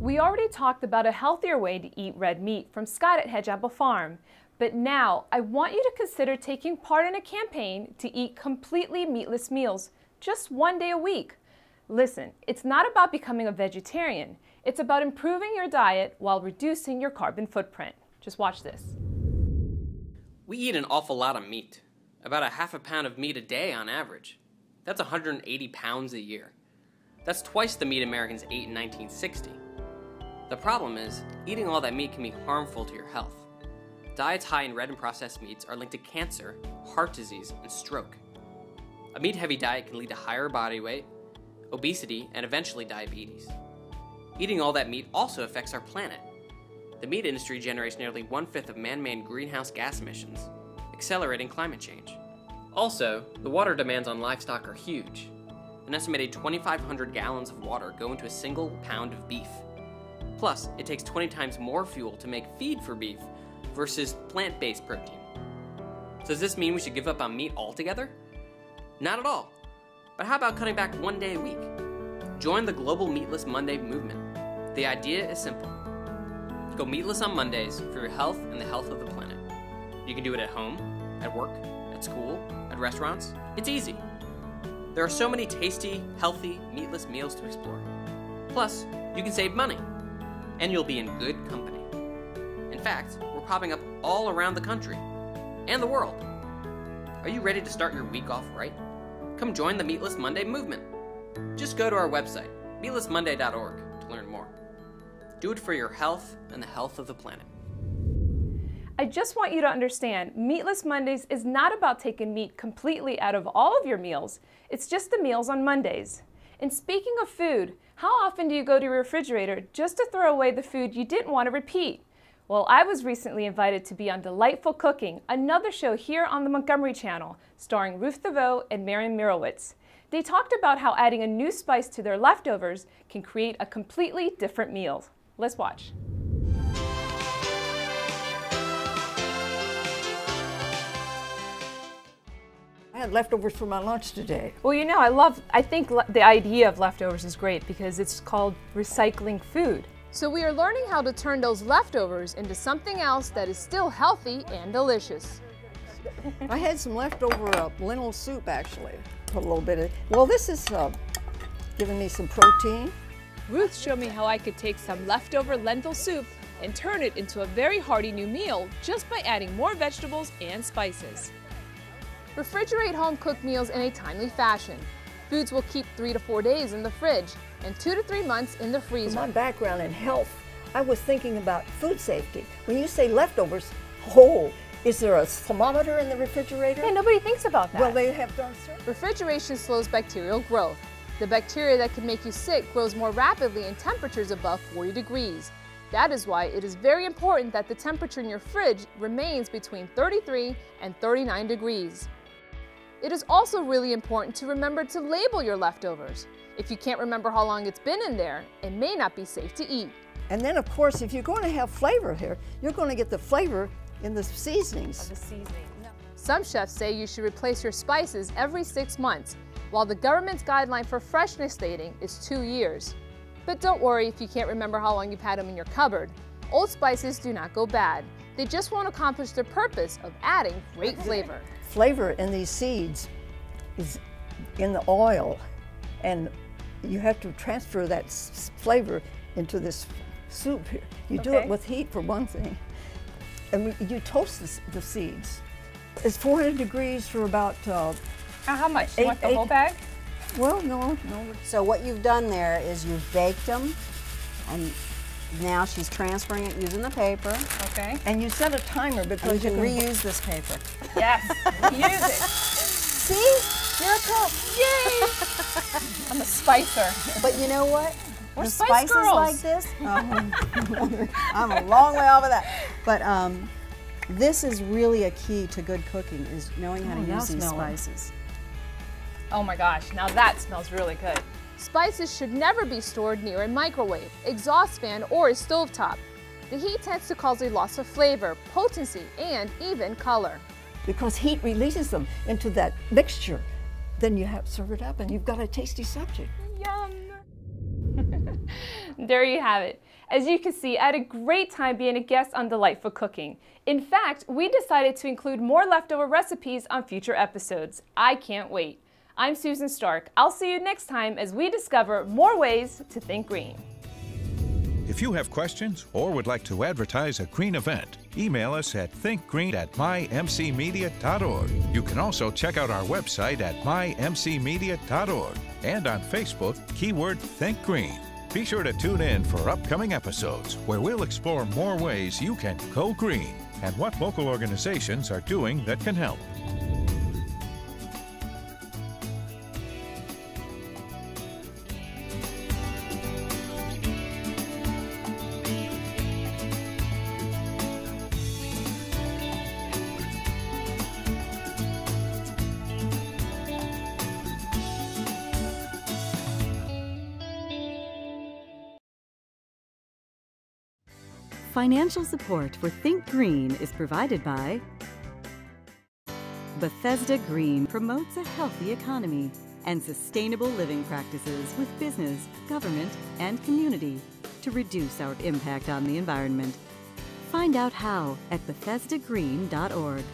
We already talked about a healthier way to eat red meat from Scott at Hedge Apple Farm, but now I want you to consider taking part in a campaign to eat completely meatless meals just one day a week. Listen, it's not about becoming a vegetarian. It's about improving your diet while reducing your carbon footprint. Just watch this. We eat an awful lot of meat, about a half a pound of meat a day on average. That's 180 pounds a year. That's twice the meat Americans ate in 1960. The problem is, eating all that meat can be harmful to your health. Diets high in red and processed meats are linked to cancer, heart disease, and stroke. A meat-heavy diet can lead to higher body weight, obesity, and eventually diabetes. Eating all that meat also affects our planet. The meat industry generates nearly 1/5 of man-made greenhouse gas emissions, accelerating climate change. Also, the water demands on livestock are huge. An estimated 2,500 gallons of water go into a single pound of beef. Plus, it takes 20 times more fuel to make feed for beef versus plant-based protein. So does this mean we should give up on meat altogether? Not at all. But how about cutting back one day a week? Join the Global Meatless Monday movement. The idea is simple. Go meatless on Mondays for your health and the health of the planet. You can do it at home, at work, at school, at restaurants. It's easy. There are so many tasty, healthy, meatless meals to explore. Plus, you can save money. And you'll be in good company. In fact, we're popping up all around the country and the world. Are you ready to start your week off right? Come join the Meatless Monday movement. Just go to our website, meatlessmonday.org, to learn more. Do it for your health and the health of the planet. I just want you to understand, Meatless Mondays is not about taking meat completely out of all of your meals. It's just the meals on Mondays. And speaking of food, how often do you go to your refrigerator just to throw away the food you didn't want to repeat? Well, I was recently invited to be on Delightful Cooking, another show here on the Montgomery Channel, starring Ruth DeVoe and Marian Mirowitz. They talked about how adding a new spice to their leftovers can create a completely different meal. Let's watch. I had leftovers for my lunch today. Well, you know, I think the idea of leftovers is great because it's called recycling food. So we are learning how to turn those leftovers into something else that is still healthy and delicious. I had some leftover lentil soup, actually. Put a little bit of, well, this is giving me some protein. Ruth showed me how I could take some leftover lentil soup and turn it into a very hearty new meal just by adding more vegetables and spices. Refrigerate home-cooked meals in a timely fashion. Foods will keep 3 to 4 days in the fridge and 2 to 3 months in the freezer. For my background in health, I was thinking about food safety. When you say leftovers, is there a thermometer in the refrigerator? Yeah, nobody thinks about that. Well, they have done certain. Refrigeration slows bacterial growth. The bacteria that can make you sick grows more rapidly in temperatures above 40 degrees. That is why it is very important that the temperature in your fridge remains between 33 and 39 degrees. It is also really important to remember to label your leftovers. If you can't remember how long it's been in there, it may not be safe to eat. And then, of course, if you're going to have flavor here, you're going to get the flavor in the seasonings. Some chefs say you should replace your spices every 6 months, while the government's guideline for freshness dating is 2 years. But don't worry if you can't remember how long you've had them in your cupboard. Old spices do not go bad. They just won't accomplish their purpose of adding great flavor. Flavor in these seeds is in the oil, and you have to transfer that flavor into this soup here. You do it with heat for one thing, and you toast the seeds. It's 400 degrees for about how much? You want the whole bag? Well, no. So what you've done there is you've baked them, and now she's transferring it using the paper. Okay. And you set a timer because you can reuse this paper. Yes, use it. See? Miracle! Yay! I'm a spicer. But you know what? We're the spice spices girls. like this, I'm a long way off of that. But this is really a key to good cooking, is knowing how to use these spices. Oh my gosh, now that smells really good. Spices should never be stored near a microwave, exhaust fan, or a stovetop. The heat tends to cause a loss of flavor, potency, and even color. Because heat releases them into that mixture. Then you have to serve it up and you've got a tasty subject. Yum! There you have it. As you can see, I had a great time being a guest on Delightful Cooking. In fact, we decided to include more leftover recipes on future episodes. I can't wait. I'm Susan Stark. I'll see you next time as we discover more ways to think green. If you have questions or would like to advertise a green event, email us at thinkgreen@mymcmedia.org. You can also check out our website at mymcmedia.org and on Facebook, keyword Think Green. Be sure to tune in for upcoming episodes where we'll explore more ways you can go green and what local organizations are doing that can help. Financial support for Think Green is provided by Bethesda Green promotes a healthy economy and sustainable living practices with business, government, and community to reduce our impact on the environment. Find out how at BethesdaGreen.org.